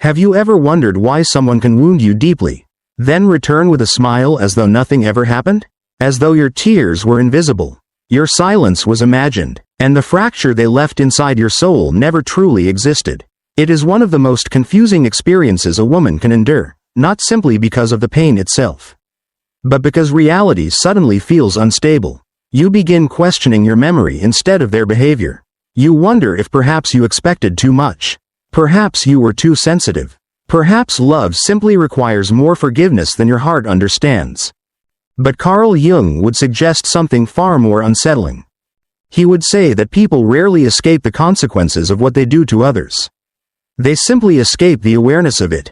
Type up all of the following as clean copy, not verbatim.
Have you ever wondered why someone can wound you deeply, then return with a smile as though nothing ever happened? As though your tears were invisible, your silence was imagined, and the fracture they left inside your soul never truly existed. It is one of the most confusing experiences a woman can endure, not simply because of the pain itself, but because reality suddenly feels unstable. You begin questioning your memory instead of their behavior. You wonder if perhaps you expected too much. Perhaps you were too sensitive. Perhaps love simply requires more forgiveness than your heart understands. But Carl Jung would suggest something far more unsettling. He would say that people rarely escape the consequences of what they do to others. They simply escape the awareness of it.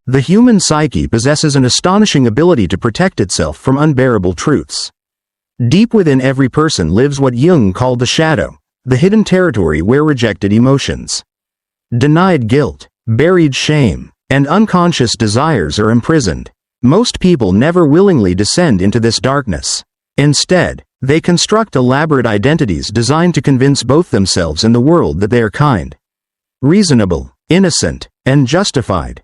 The human psyche possesses an astonishing ability to protect itself from unbearable truths. Deep within every person lives what Jung called the shadow, the hidden territory where rejected emotions, denied guilt, buried shame, and unconscious desires are imprisoned. Most people never willingly descend into this darkness. Instead, they construct elaborate identities designed to convince both themselves and the world that they are kind, reasonable, innocent, and justified.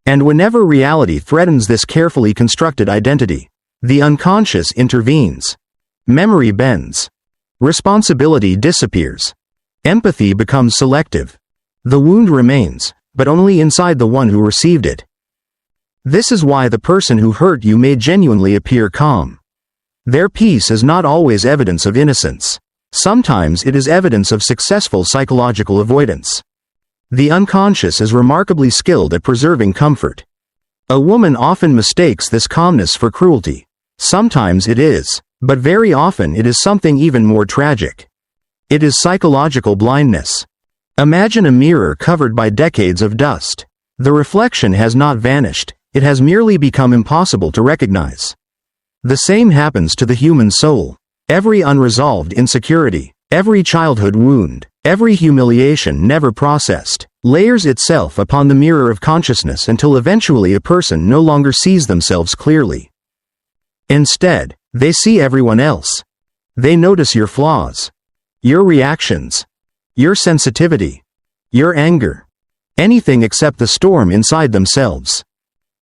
And whenever reality threatens this carefully constructed identity, the unconscious intervenes. Memory bends. Responsibility disappears. Empathy becomes selective. The wound remains, but only inside the one who received it. This is why the person who hurt you may genuinely appear calm. Their peace is not always evidence of innocence. Sometimes it is evidence of successful psychological avoidance. The unconscious is remarkably skilled at preserving comfort. A woman often mistakes this calmness for cruelty. Sometimes it is, but very often it is something even more tragic. It is psychological blindness. Imagine a mirror covered by decades of dust. The reflection has not vanished, it has merely become impossible to recognize. The same happens to the human soul. Every unresolved insecurity, every childhood wound, every humiliation never processed, layers itself upon the mirror of consciousness until eventually a person no longer sees themselves clearly. Instead, they see everyone else. They notice your flaws, your reactions, your sensitivity, your anger, anything except the storm inside themselves.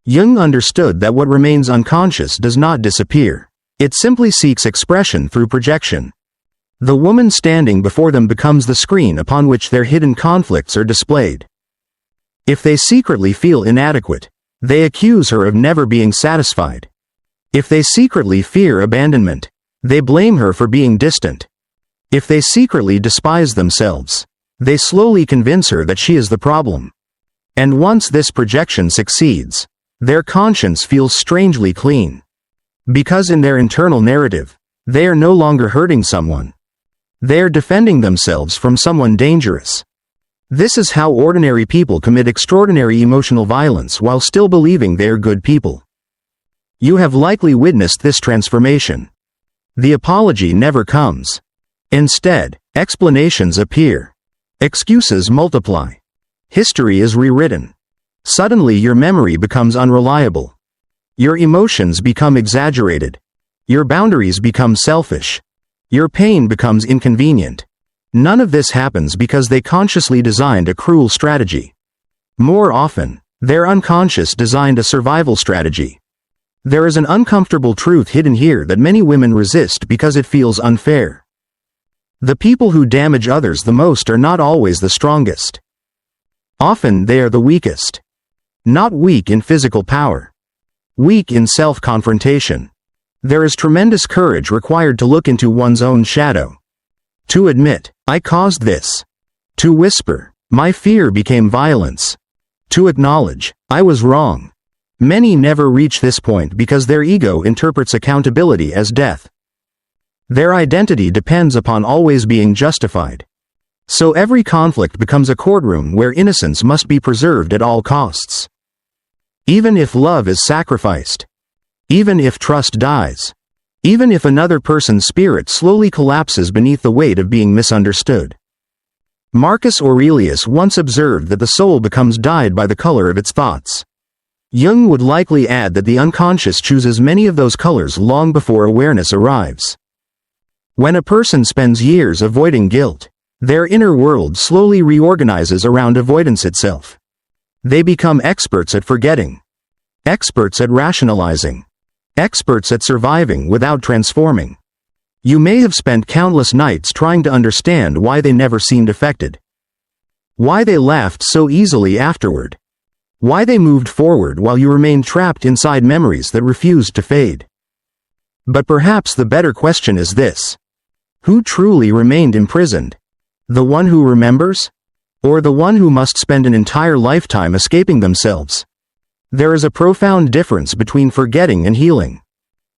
Jung understood that what remains unconscious does not disappear. It simply seeks expression through projection. The woman standing before them becomes the screen upon which their hidden conflicts are displayed. If they secretly feel inadequate, they accuse her of never being satisfied. If they secretly fear abandonment, they blame her for being distant. If they secretly despise themselves, they slowly convince her that she is the problem. And once this projection succeeds, their conscience feels strangely clean. Because in their internal narrative, they are no longer hurting someone. They are defending themselves from someone dangerous. This is how ordinary people commit extraordinary emotional violence while still believing they are good people. You have likely witnessed this transformation. The apology never comes. Instead, explanations appear. Excuses multiply. History is rewritten. Suddenly your memory becomes unreliable. Your emotions become exaggerated. Your boundaries become selfish. Your pain becomes inconvenient. None of this happens because they consciously designed a cruel strategy. More often, their unconscious designed a survival strategy. There is an uncomfortable truth hidden here that many women resist because it feels unfair. The people who damage others the most are not always the strongest. Often they are the weakest. Not weak in physical power. Weak in self-confrontation. There is tremendous courage required to look into one's own shadow. To admit, I caused this. To whisper, my fear became violence. To acknowledge, I was wrong. Many never reach this point because their ego interprets accountability as death. Their identity depends upon always being justified. So every conflict becomes a courtroom where innocence must be preserved at all costs. Even if love is sacrificed. Even if trust dies. Even if another person's spirit slowly collapses beneath the weight of being misunderstood. Marcus Aurelius once observed that the soul becomes dyed by the color of its thoughts. Jung would likely add that the unconscious chooses many of those colors long before awareness arrives. When a person spends years avoiding guilt, their inner world slowly reorganizes around avoidance itself. They become experts at forgetting, experts at rationalizing, experts at surviving without transforming. You may have spent countless nights trying to understand why they never seemed affected, why they laughed so easily afterward, why they moved forward while you remained trapped inside memories that refused to fade. But perhaps the better question is this: who truly remained imprisoned? The one who remembers? Or the one who must spend an entire lifetime escaping themselves? There is a profound difference between forgetting and healing.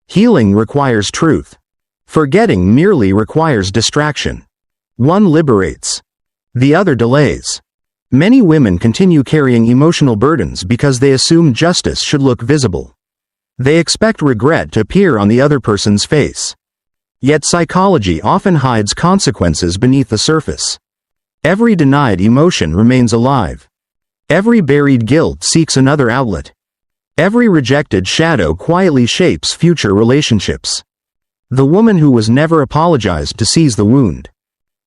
Healing requires truth. Forgetting merely requires distraction. One liberates. The other delays. Many women continue carrying emotional burdens because they assume justice should look visible. They expect regret to appear on the other person's face. Yet psychology often hides consequences beneath the surface. Every denied emotion remains alive. Every buried guilt seeks another outlet. Every rejected shadow quietly shapes future relationships. The woman who was never apologized to sees the wound.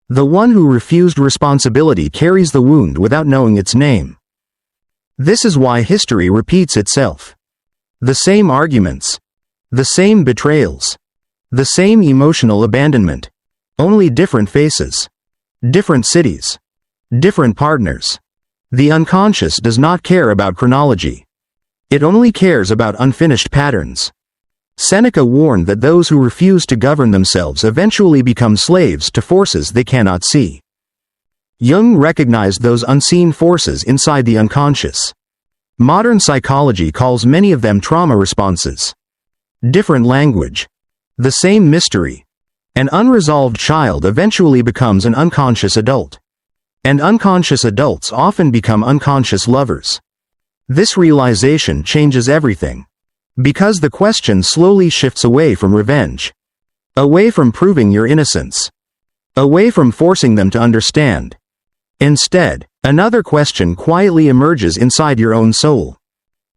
The one who refused responsibility carries the wound without knowing its name. This is why history repeats itself. The same arguments. The same betrayals. The same emotional abandonment. Only different faces. Different cities. Different partners. The unconscious does not care about chronology. It only cares about unfinished patterns. Seneca warned that those who refuse to govern themselves eventually become slaves to forces they cannot see. Jung recognized those unseen forces inside the unconscious. Modern psychology calls many of them trauma responses. Different language. The same mystery. An unresolved child eventually becomes an unconscious adult. And unconscious adults often become unconscious lovers. This realization changes everything. Because the question slowly shifts away from revenge. Away from proving your innocence. Away from forcing them to understand. Instead, another question quietly emerges inside your own soul.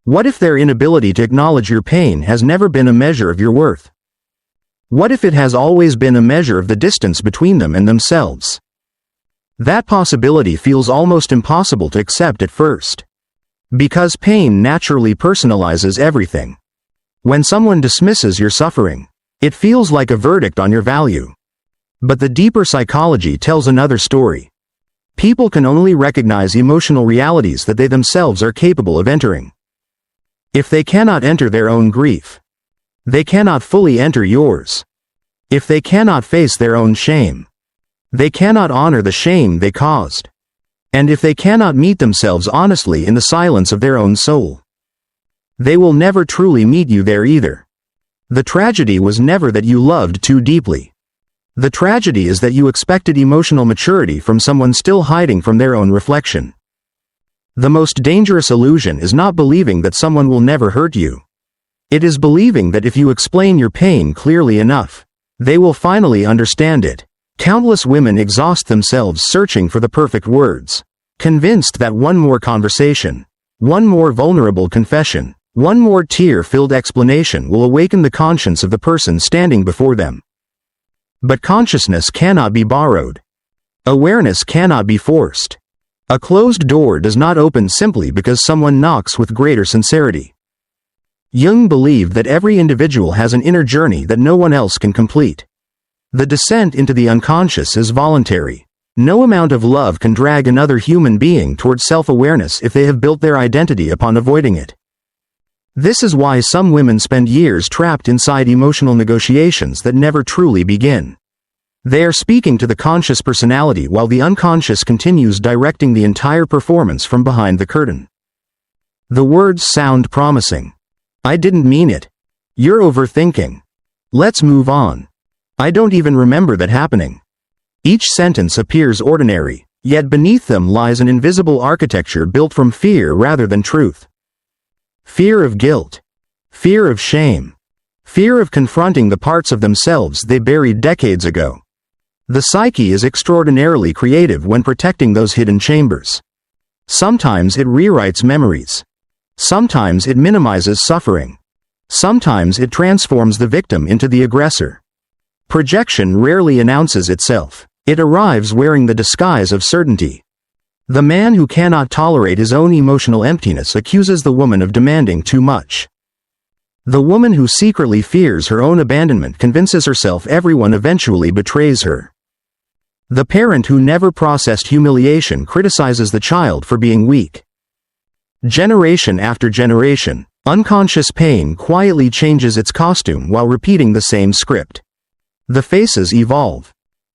What if their inability to acknowledge your pain has never been a measure of your worth? What if it has always been a measure of the distance between them and themselves? That possibility feels almost impossible to accept at first. Because pain naturally personalizes everything. When someone dismisses your suffering, it feels like a verdict on your value. But the deeper psychology tells another story. People can only recognize emotional realities that they themselves are capable of entering. If they cannot enter their own grief, they cannot fully enter yours. If they cannot face their own shame, they cannot honor the shame they caused. And if they cannot meet themselves honestly in the silence of their own soul, they will never truly meet you there either. The tragedy was never that you loved too deeply. The tragedy is that you expected emotional maturity from someone still hiding from their own reflection. The most dangerous illusion is not believing that someone will never hurt you. It is believing that if you explain your pain clearly enough, they will finally understand it. Countless women exhaust themselves searching for the perfect words, convinced that one more conversation, one more vulnerable confession, one more tear-filled explanation will awaken the conscience of the person standing before them. But consciousness cannot be borrowed. Awareness cannot be forced. A closed door does not open simply because someone knocks with greater sincerity. Jung believed that every individual has an inner journey that no one else can complete. The descent into the unconscious is voluntary. No amount of love can drag another human being towards self-awareness if they have built their identity upon avoiding it. This is why some women spend years trapped inside emotional negotiations that never truly begin. They are speaking to the conscious personality while the unconscious continues directing the entire performance from behind the curtain. The words sound promising. I didn't mean it. You're overthinking. Let's move on. I don't even remember that happening. Each sentence appears ordinary, yet beneath them lies an invisible architecture built from fear rather than truth. Fear of guilt. Fear of shame. Fear of confronting the parts of themselves they buried decades ago. The psyche is extraordinarily creative when protecting those hidden chambers. Sometimes it rewrites memories. Sometimes it minimizes suffering. Sometimes it transforms the victim into the aggressor. Projection rarely announces itself. It arrives wearing the disguise of certainty. The man who cannot tolerate his own emotional emptiness accuses the woman of demanding too much. The woman who secretly fears her own abandonment convinces herself everyone eventually betrays her. The parent who never processed humiliation criticizes the child for being weak. Generation after generation, unconscious pain quietly changes its costume while repeating the same script. The faces evolve.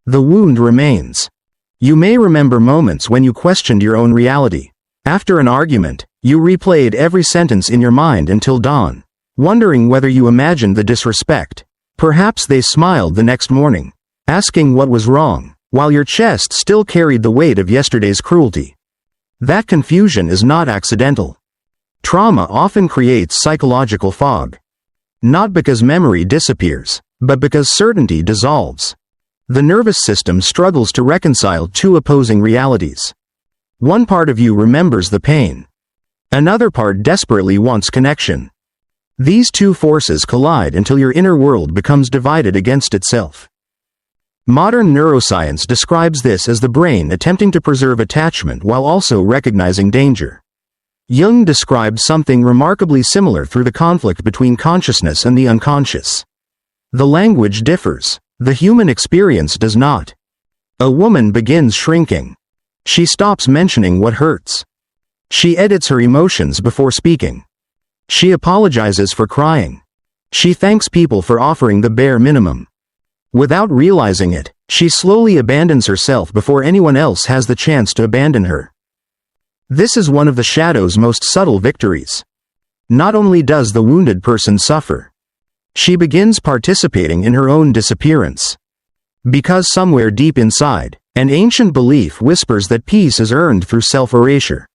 The wound remains. You may remember moments when you questioned your own reality. After an argument, you replayed every sentence in your mind until dawn, wondering whether you imagined the disrespect. Perhaps they smiled the next morning, asking what was wrong, while your chest still carried the weight of yesterday's cruelty. That confusion is not accidental. Trauma often creates psychological fog. Not because memory disappears, but because certainty dissolves. The nervous system struggles to reconcile two opposing realities. One part of you remembers the pain. Another part desperately wants connection. These two forces collide until your inner world becomes divided against itself. Modern neuroscience describes this as the brain attempting to preserve attachment while also recognizing danger. Jung described something remarkably similar through the conflict between consciousness and the unconscious. The language differs. The human experience does not. A woman begins shrinking. She stops mentioning what hurts. She edits her emotions before speaking. She apologizes for crying. She thanks people for offering the bare minimum. Without realizing it, she slowly abandons herself before anyone else has the chance to abandon her. This is one of the shadow's most subtle victories. Not only does the wounded person suffer, she begins participating in her own disappearance. Because somewhere deep inside, an ancient belief whispers that peace is earned through self-erasure.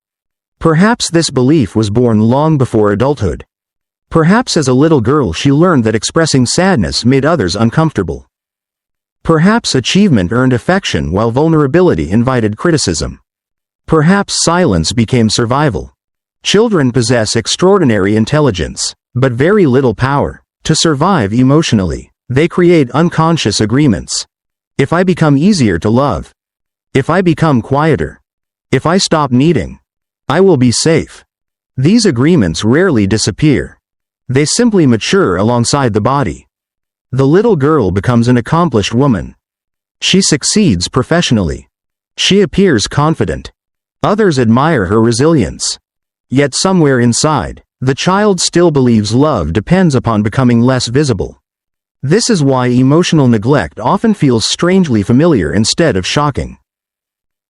Perhaps this belief was born long before adulthood. Perhaps as a little girl she learned that expressing sadness made others uncomfortable. Perhaps achievement earned affection while vulnerability invited criticism. Perhaps silence became survival. Children possess extraordinary intelligence, but very little power. To survive emotionally, they create unconscious agreements. If I become easier to love, if I become quieter, if I stop needing, I will be safe. These agreements rarely disappear. They simply mature alongside the body. The little girl becomes an accomplished woman. She succeeds professionally. She appears confident. Others admire her resilience. Yet somewhere inside, the child still believes love depends upon becoming less visible. This is why emotional neglect often feels strangely familiar instead of shocking.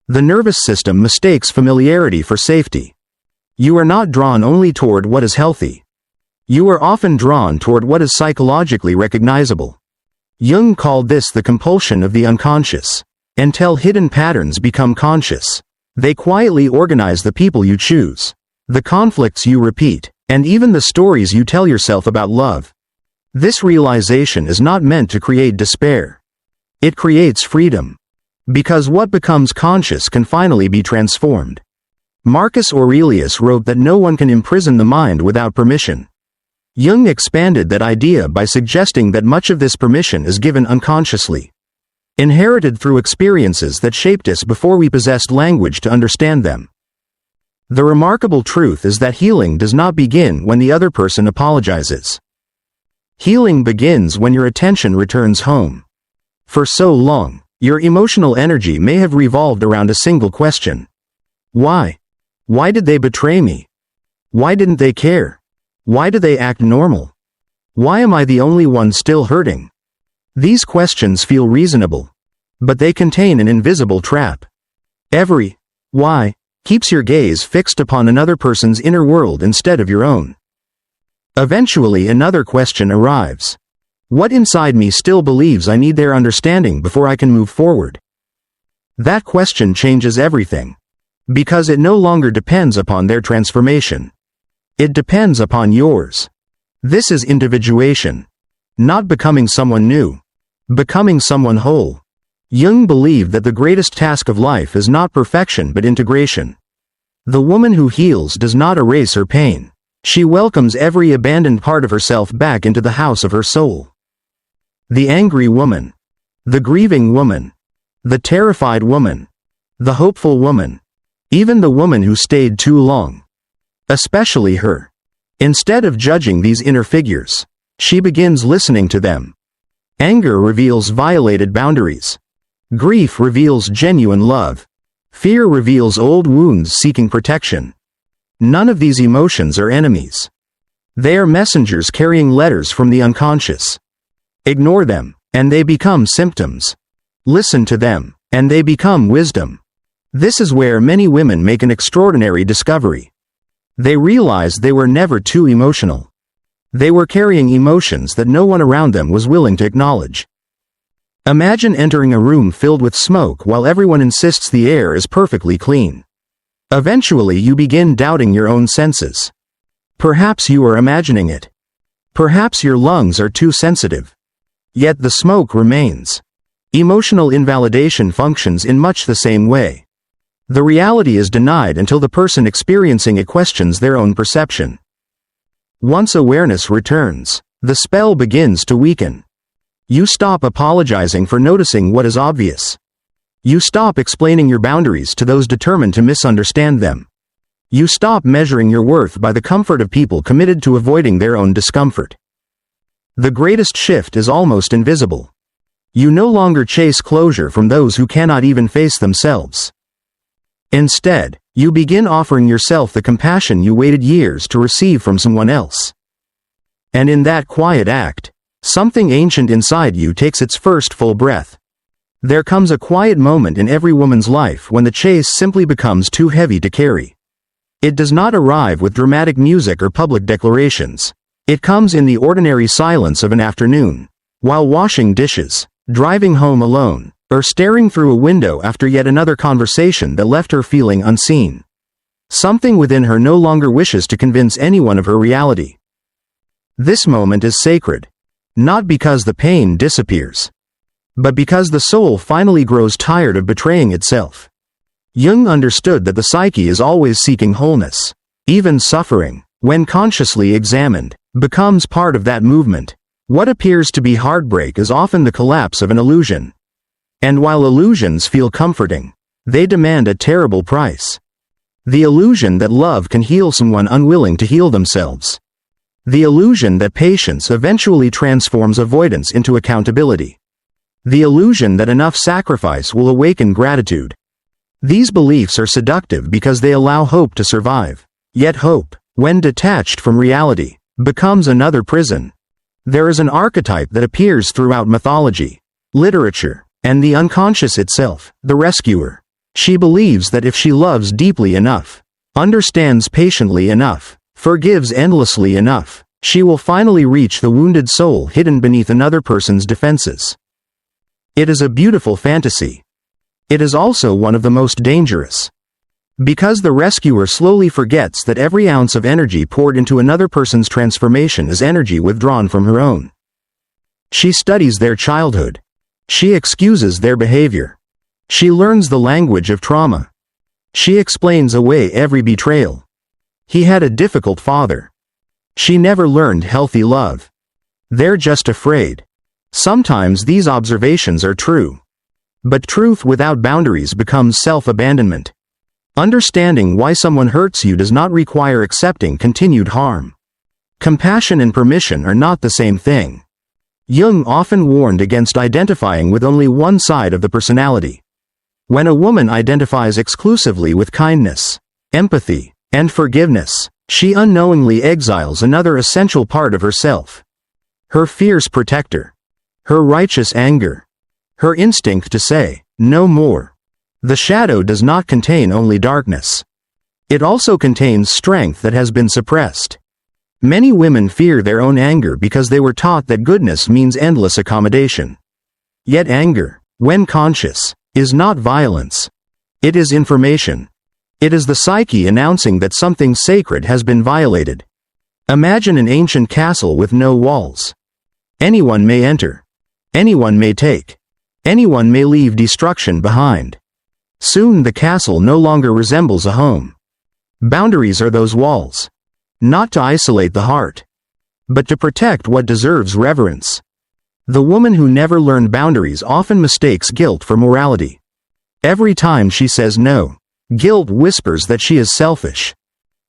The nervous system mistakes familiarity for safety. You are not drawn only toward what is healthy. You are often drawn toward what is psychologically recognizable. Jung called this the compulsion of the unconscious. Until hidden patterns become conscious, they quietly organize the people you choose, the conflicts you repeat, and even the stories you tell yourself about love. This realization is not meant to create despair. It creates freedom. Because what becomes conscious can finally be transformed. Marcus Aurelius wrote that no one can imprison the mind without permission. Jung expanded that idea by suggesting that much of this permission is given unconsciously, inherited through experiences that shaped us before we possessed language to understand them. The remarkable truth is that healing does not begin when the other person apologizes. Healing begins when your attention returns home. For so long, your emotional energy may have revolved around a single question. Why? Why did they betray me? Why didn't they care? Why do they act normal? Why am I the only one still hurting? These questions feel reasonable, but they contain an invisible trap. Every why keeps your gaze fixed upon another person's inner world instead of your own. Eventually another question arrives. What inside me still believes I need their understanding before I can move forward? That question changes everything. Because it no longer depends upon their transformation. It depends upon yours. This is individuation. Not becoming someone new. Becoming someone whole. Jung believed that the greatest task of life is not perfection but integration. The woman who heals does not erase her pain. She welcomes every abandoned part of herself back into the house of her soul. The angry woman. The grieving woman. The terrified woman. The hopeful woman. even the woman who stayed too long. Especially her. Instead of judging these inner figures, she begins listening to them. Anger reveals violated boundaries. Grief reveals genuine love. Fear reveals old wounds seeking protection. None of these emotions are enemies. They are messengers carrying letters from the unconscious. Ignore them, and they become symptoms. Listen to them, and they become wisdom. This is where many women make an extraordinary discovery. They realize they were never too emotional. They were carrying emotions that no one around them was willing to acknowledge. Imagine entering a room filled with smoke while everyone insists the air is perfectly clean. Eventually you begin doubting your own senses. Perhaps you are imagining it. Perhaps your lungs are too sensitive. Yet the smoke remains. Emotional invalidation functions in much the same way. The reality is denied until the person experiencing it questions their own perception. Once awareness returns, the spell begins to weaken. You stop apologizing for noticing what is obvious. You stop explaining your boundaries to those determined to misunderstand them. You stop measuring your worth by the comfort of people committed to avoiding their own discomfort. The greatest shift is almost invisible. You no longer chase closure from those who cannot even face themselves. Instead, you begin offering yourself the compassion you waited years to receive from someone else. And in that quiet act, something ancient inside you takes its first full breath. There comes a quiet moment in every woman's life when the chase simply becomes too heavy to carry. It does not arrive with dramatic music or public declarations. It comes in the ordinary silence of an afternoon, while washing dishes, driving home alone, or staring through a window after yet another conversation that left her feeling unseen. Something within her no longer wishes to convince anyone of her reality. This moment is sacred, not because the pain disappears, but because the soul finally grows tired of betraying itself. Jung understood that the psyche is always seeking wholeness. Even suffering, when consciously examined, becomes part of that movement. What appears to be heartbreak is often the collapse of an illusion. And while illusions feel comforting, they demand a terrible price. The illusion that love can heal someone unwilling to heal themselves. The illusion that patience eventually transforms avoidance into accountability. The illusion that enough sacrifice will awaken gratitude. These beliefs are seductive because they allow hope to survive. Yet hope, when detached from reality, becomes another prison. There is an archetype that appears throughout mythology, literature, and the unconscious itself, the rescuer. She believes that if she loves deeply enough, understands patiently enough, forgives endlessly enough, she will finally reach the wounded soul hidden beneath another person's defenses. It is a beautiful fantasy. It is also one of the most dangerous. Because the rescuer slowly forgets that every ounce of energy poured into another person's transformation is energy withdrawn from her own. She studies their childhood. She excuses their behavior. She learns the language of trauma. She explains away every betrayal. He had a difficult father. She never learned healthy love. They're just afraid. Sometimes these observations are true. But truth without boundaries becomes self-abandonment. Understanding why someone hurts you does not require accepting continued harm. Compassion and permission are not the same thing. Jung often warned against identifying with only one side of the personality. When a woman identifies exclusively with kindness, empathy, and forgiveness, she unknowingly exiles another essential part of herself. Her fierce protector. Her righteous anger. Her instinct to say, no more. The shadow does not contain only darkness. It also contains strength that has been suppressed. Many women fear their own anger because they were taught that goodness means endless accommodation. Yet anger, when conscious, is not violence. It is information. It is the psyche announcing that something sacred has been violated. Imagine an ancient castle with no walls. Anyone may enter. Anyone may take. Anyone may leave destruction behind. Soon the castle no longer resembles a home. Boundaries are those walls. Not to isolate the heart, but to protect what deserves reverence. The woman who never learned boundaries often mistakes guilt for morality. Every time she says no, Guilt whispers that she is selfish.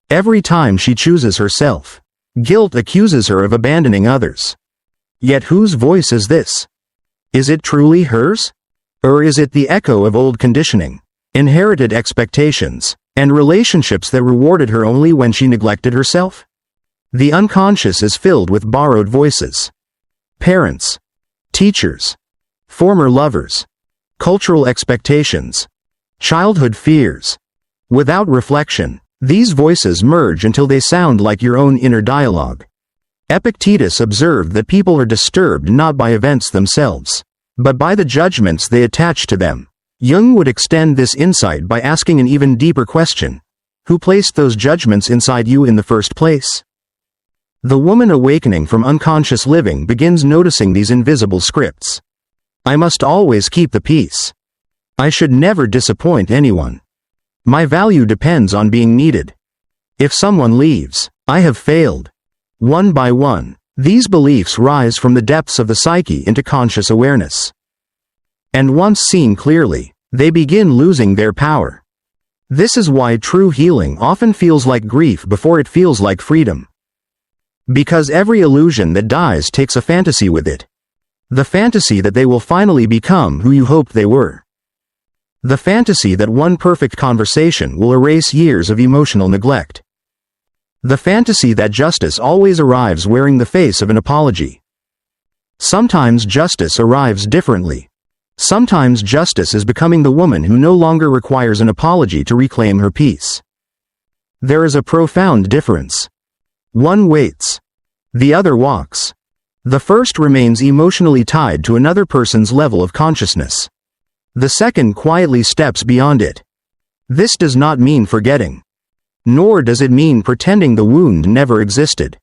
Every time she chooses herself, guilt accuses her of abandoning others. Yet whose voice is this? Is it truly hers? Or is it the echo of old conditioning, inherited expectations, and relationships that rewarded her only when she neglected herself? The unconscious is filled with borrowed voices. Parents, teachers, former lovers, cultural expectations, childhood fears. Without reflection, these voices merge until they sound like your own inner dialogue. Epictetus observed that people are disturbed not by events themselves, but by the judgments they attach to them. Jung would extend this insight by asking an even deeper question. Who placed those judgments inside you in the first place? The woman awakening from unconscious living begins noticing these invisible scripts. I must always keep the peace. I should never disappoint anyone. My value depends on being needed. If someone leaves, I have failed. One by one, these beliefs rise from the depths of the psyche into conscious awareness. And once seen clearly, they begin losing their power. This is why true healing often feels like grief before it feels like freedom. Because every illusion that dies takes a fantasy with it. The fantasy that they will finally become who you hoped they were. The fantasy that one perfect conversation will erase years of emotional neglect. The fantasy that justice always arrives wearing the face of an apology. Sometimes justice arrives differently. Sometimes justice is becoming the woman who no longer requires an apology to reclaim her peace. There is a profound difference. One waits. The other walks. The first remains emotionally tied to another person's level of consciousness. The second quietly steps beyond it. This does not mean forgetting. Nor does it mean pretending the wound never existed.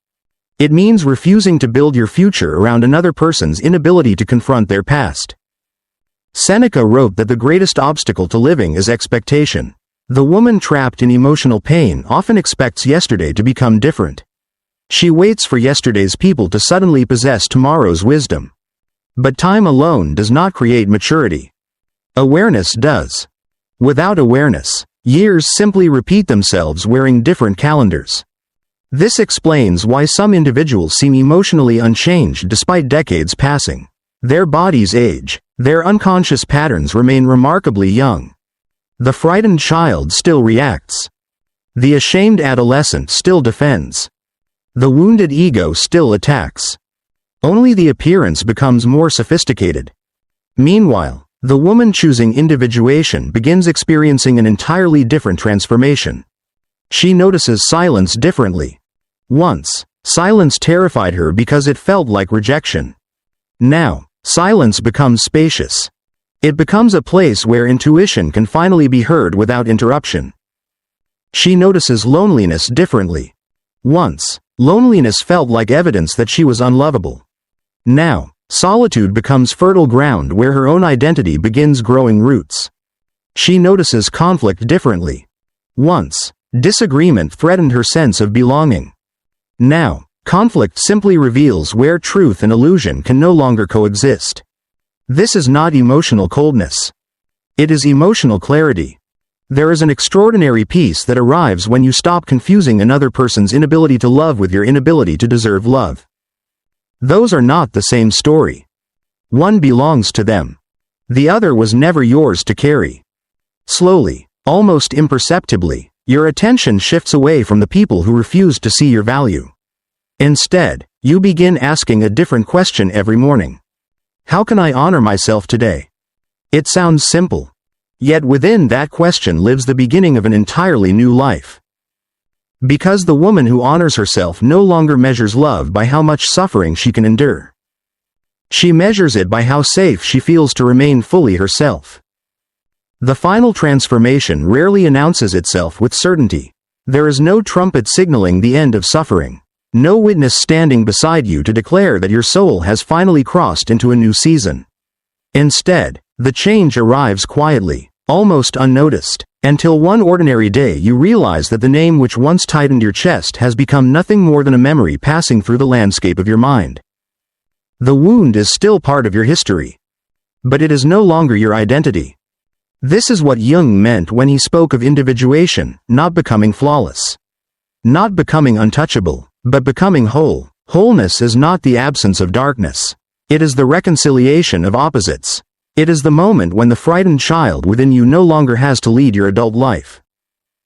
It means refusing to build your future around another person's inability to confront their past. Seneca wrote that the greatest obstacle to living is expectation. The woman trapped in emotional pain often expects yesterday to become different. She waits for yesterday's people to suddenly possess tomorrow's wisdom. But time alone does not create maturity. Awareness does. Without awareness, years simply repeat themselves wearing different calendars. This explains why some individuals seem emotionally unchanged despite decades passing. Their bodies age, their unconscious patterns remain remarkably young. The frightened child still reacts. The ashamed adolescent still defends. The wounded ego still attacks. Only the appearance becomes more sophisticated. Meanwhile, the woman choosing individuation begins experiencing an entirely different transformation. She notices silence differently. Once, silence terrified her because it felt like rejection. Now, silence becomes spacious. It becomes a place where intuition can finally be heard without interruption. She notices loneliness differently. Once, loneliness felt like evidence that she was unlovable. Now, solitude becomes fertile ground where her own identity begins growing roots. She notices conflict differently. Once, disagreement threatened her sense of belonging. Now, conflict simply reveals where truth and illusion can no longer coexist. This is not emotional coldness. It is emotional clarity. There is an extraordinary peace that arrives when you stop confusing another person's inability to love with your inability to deserve love. Those are not the same story. One belongs to them. The other was never yours to carry. Slowly, almost imperceptibly, your attention shifts away from the people who refuse to see your value. Instead, you begin asking a different question every morning. How can I honor myself today? It sounds simple. Yet within that question lives the beginning of an entirely new life. Because the woman who honors herself no longer measures love by how much suffering she can endure. She measures it by how safe she feels to remain fully herself. The final transformation rarely announces itself with certainty. There is no trumpet signaling the end of suffering. No witness standing beside you to declare that your soul has finally crossed into a new season. Instead, the change arrives quietly, almost unnoticed, until one ordinary day you realize that the name which once tightened your chest has become nothing more than a memory passing through the landscape of your mind. The wound is still part of your history. But it is no longer your identity. This is what Jung meant when he spoke of individuation, not becoming flawless. Not becoming untouchable, but becoming whole. Wholeness is not the absence of darkness. It is the reconciliation of opposites. It is the moment when the frightened child within you no longer has to lead your adult life.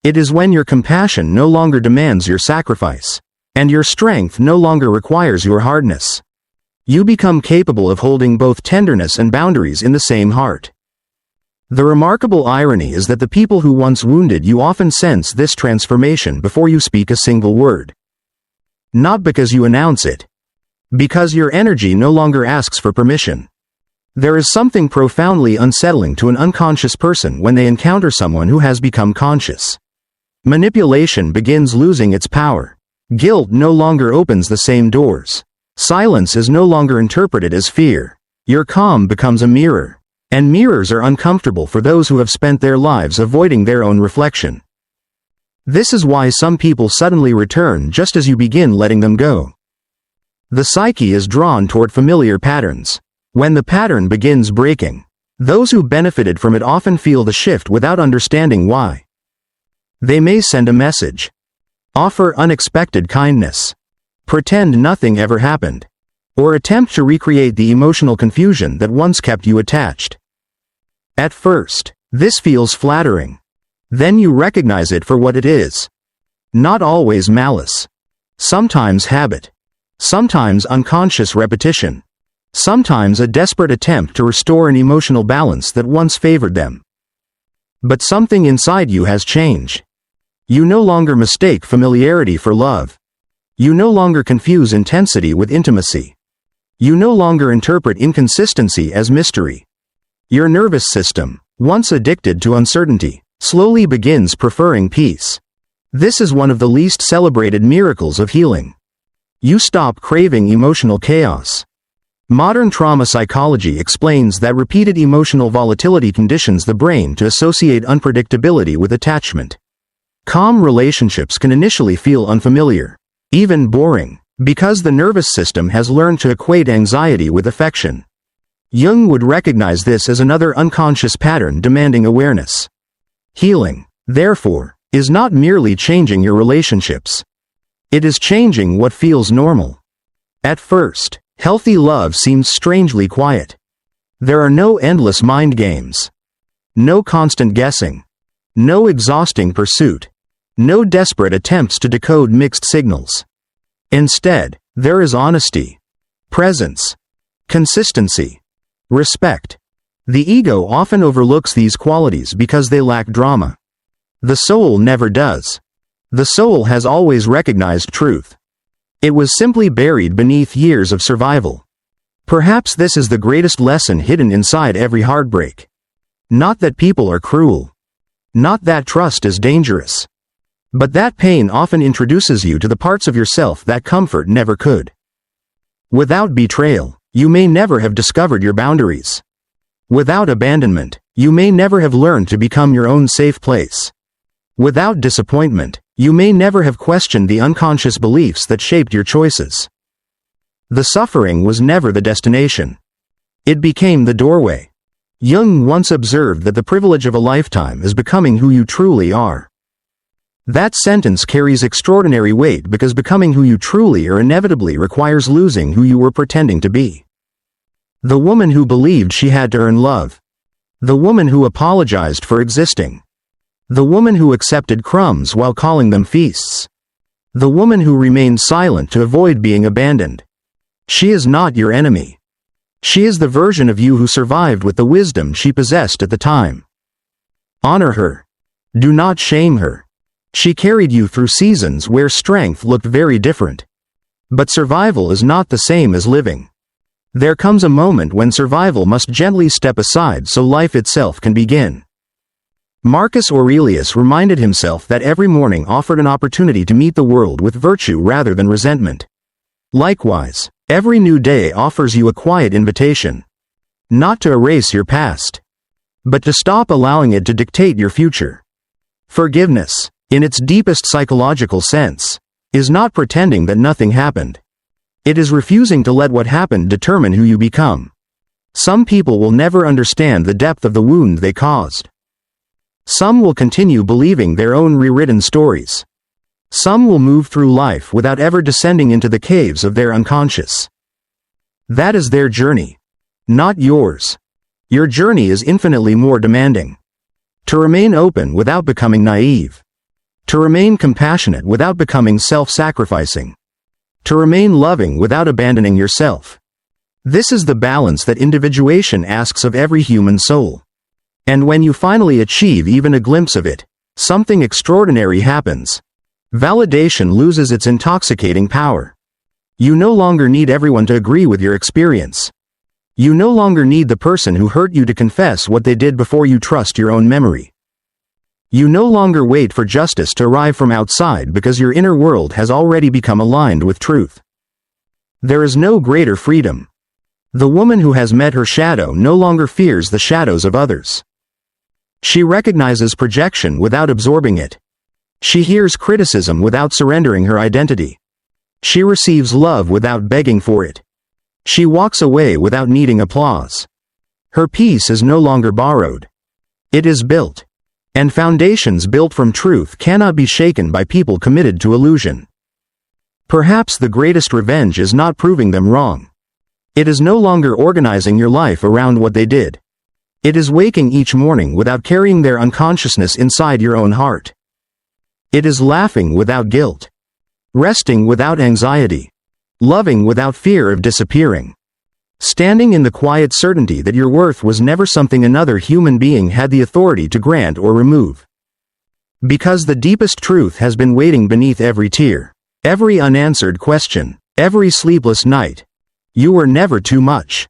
It is when your compassion no longer demands your sacrifice, and your strength no longer requires your hardness. You become capable of holding both tenderness and boundaries in the same heart. The remarkable irony is that the people who once wounded you often sense this transformation before you speak a single word. Not because you announce it. Because your energy no longer asks for permission. There is something profoundly unsettling to an unconscious person when they encounter someone who has become conscious. Manipulation begins losing its power. Guilt no longer opens the same doors. Silence is no longer interpreted as fear. Your calm becomes a mirror. And mirrors are uncomfortable for those who have spent their lives avoiding their own reflection. This is why some people suddenly return just as you begin letting them go. The psyche is drawn toward familiar patterns. When the pattern begins breaking, those who benefited from it often feel the shift without understanding why. They may send a message, offer unexpected kindness, pretend nothing ever happened, or attempt to recreate the emotional confusion that once kept you attached. At first, this feels flattering. Then you recognize it for what it is. Not always malice. Sometimes habit. Sometimes unconscious repetition. Sometimes a desperate attempt to restore an emotional balance that once favored them. But something inside you has changed. You no longer mistake familiarity for love. You no longer confuse intensity with intimacy. You no longer interpret inconsistency as mystery. Your nervous system, once addicted to uncertainty, slowly begins preferring peace. This is one of the least celebrated miracles of healing. You stop craving emotional chaos. Modern trauma psychology explains that repeated emotional volatility conditions the brain to associate unpredictability with attachment. Calm relationships can initially feel unfamiliar, even boring, because the nervous system has learned to equate anxiety with affection. Jung would recognize this as another unconscious pattern demanding awareness. Healing, therefore, is not merely changing your relationships. It is changing what feels normal. At first, healthy love seems strangely quiet. There are no endless mind games. No constant guessing. No exhausting pursuit. No desperate attempts to decode mixed signals. Instead, there is honesty, presence, consistency, respect. The ego often overlooks these qualities because they lack drama. The soul never does. The soul has always recognized truth. It was simply buried beneath years of survival. Perhaps this is the greatest lesson hidden inside every heartbreak. Not that people are cruel. Not that trust is dangerous. But that pain often introduces you to the parts of yourself that comfort never could. Without betrayal, you may never have discovered your boundaries. Without abandonment, you may never have learned to become your own safe place. Without disappointment, you may never have questioned the unconscious beliefs that shaped your choices. The suffering was never the destination. It became the doorway. Jung once observed that the privilege of a lifetime is becoming who you truly are. That sentence carries extraordinary weight because becoming who you truly are inevitably requires losing who you were pretending to be. The woman who believed she had to earn love. The woman who apologized for existing. The woman who accepted crumbs while calling them feasts. The woman who remained silent to avoid being abandoned. She is not your enemy. She is the version of you who survived with the wisdom she possessed at the time. Honor her. Do not shame her. She carried you through seasons where strength looked very different. But survival is not the same as living. There comes a moment when survival must gently step aside so life itself can begin. Marcus Aurelius reminded himself that every morning offered an opportunity to meet the world with virtue rather than resentment. Likewise, every new day offers you a quiet invitation. Not to erase your past, but to stop allowing it to dictate your future. Forgiveness, in its deepest psychological sense, is not pretending that nothing happened. It is refusing to let what happened determine who you become. Some people will never understand the depth of the wound they caused. Some will continue believing their own rewritten stories. Some will move through life without ever descending into the caves of their unconscious. That is their journey, not yours. Your journey is infinitely more demanding. To remain open without becoming naive. To remain compassionate without becoming self-sacrificing. To remain loving without abandoning yourself. This is the balance that individuation asks of every human soul. And when you finally achieve even a glimpse of it, something extraordinary happens. Validation loses its intoxicating power. You no longer need everyone to agree with your experience. You no longer need the person who hurt you to confess what they did before you trust your own memory. You no longer wait for justice to arrive from outside because your inner world has already become aligned with truth. There is no greater freedom. The woman who has met her shadow no longer fears the shadows of others. She recognizes projection without absorbing it. She hears criticism without surrendering her identity. She receives love without begging for it. She walks away without needing applause. Her peace is no longer borrowed. It is built. And foundations built from truth cannot be shaken by people committed to illusion. Perhaps the greatest revenge is not proving them wrong. It is no longer organizing your life around what they did. It is waking each morning without carrying their unconsciousness inside your own heart. It is laughing without guilt. Resting without anxiety. Loving without fear of disappearing. Standing in the quiet certainty that your worth was never something another human being had the authority to grant or remove. Because the deepest truth has been waiting beneath every tear, every unanswered question, every sleepless night. You were never too much.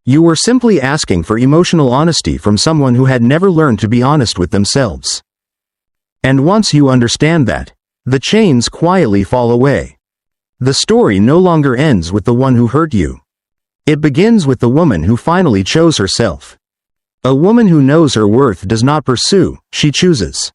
You were simply asking for emotional honesty from someone who had never learned to be honest with themselves. And once you understand that, the chains quietly fall away. The story no longer ends with the one who hurt you. It begins with the woman who finally chose herself. A woman who knows her worth does not pursue, she chooses.